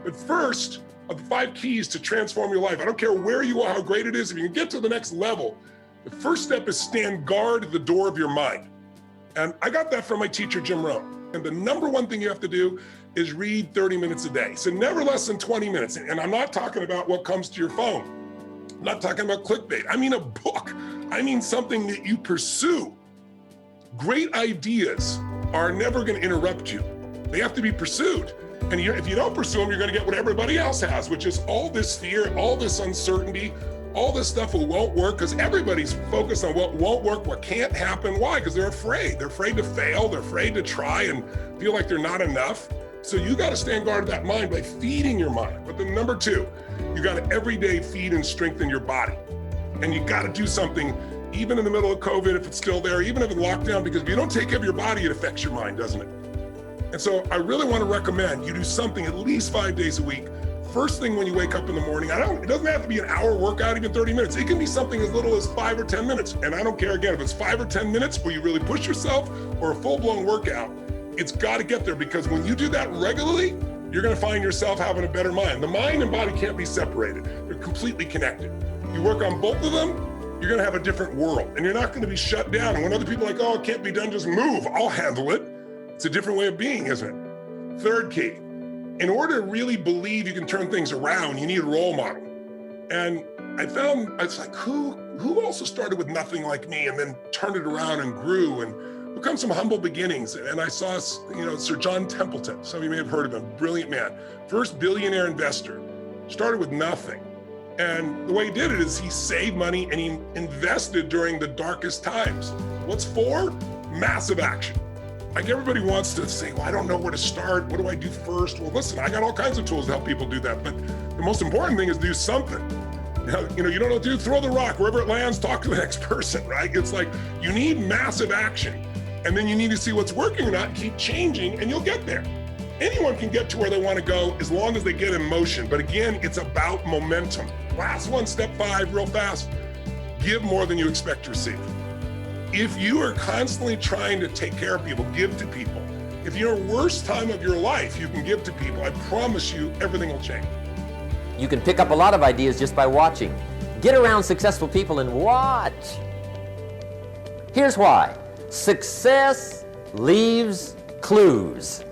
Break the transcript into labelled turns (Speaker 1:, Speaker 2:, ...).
Speaker 1: But first, of the 5 keys to transform your life, I don't care where you are, how great it is, if you can get to the next level, the first step is stand guard at the door of your mind. And I got that from my teacher, Jim Rohn. And the number one thing you have to do is read 30 minutes a day. So never less than 20 minutes. And I'm not talking about what comes to your phone. I'm not talking about clickbait. I mean a book. I mean something that you pursue. Great ideas are never going to interrupt you. They have to be pursued. And if you don't pursue them, you're going to get what everybody else has, which is all this fear, all this uncertainty, all this stuff that won't work, because everybody's focused on what won't work, what can't happen. Why? Because they're afraid. They're afraid to fail. They're afraid to try and feel like they're not enough. So you got to stand guard of that mind by feeding your mind. But then number 2, you got to every day feed and strengthen your body. And you got to do something, even in the middle of COVID, if it's still there, even if it's locked down, because if you don't take care of your body, it affects your mind, doesn't it? And so I really want to recommend you do something at least 5 days a week. First thing when you wake up in the morning, it doesn't have to be an hour workout, even 30 minutes. It can be something as little as 5 or 10 minutes. And I don't care, again, if it's 5 or 10 minutes where you really push yourself or a full-blown workout, it's got to get there, because when you do that regularly, you're going to find yourself having a better mind. The mind and body can't be separated. They're completely connected. You work on both of them, you're going to have a different world, and you're not going to be shut down. And when other people are like, oh, it can't be done, just move, I'll handle it. It's a different way of being, isn't it? Third key, in order to really believe you can turn things around, you need a role model. And I found, it's like, who also started with nothing like me and then turned it around and grew and become some humble beginnings. And I saw, Sir John Templeton. Some of you may have heard of him, brilliant man. First billionaire investor, started with nothing. And the way he did it is he saved money and he invested during the darkest times. What's for? Massive action. Like, everybody wants to say, well, I don't know where to start. What do I do first? Well, listen, I got all kinds of tools to help people do that. But the most important thing is do something. You don't know what to do, throw the rock. Wherever it lands, talk to the next person, right? It's like, you need massive action. And then you need to see what's working or not, keep changing, and you'll get there. Anyone can get to where they want to go as long as they get in motion. But again, it's about momentum. Last one, step 5, real fast. Give more than you expect to receive. If you are constantly trying to take care of people, give to people. If you're worst time of your life, you can give to people. I promise you, everything will change.
Speaker 2: You can pick up a lot of ideas just by watching. Get around successful people and watch. Here's why. Success leaves clues.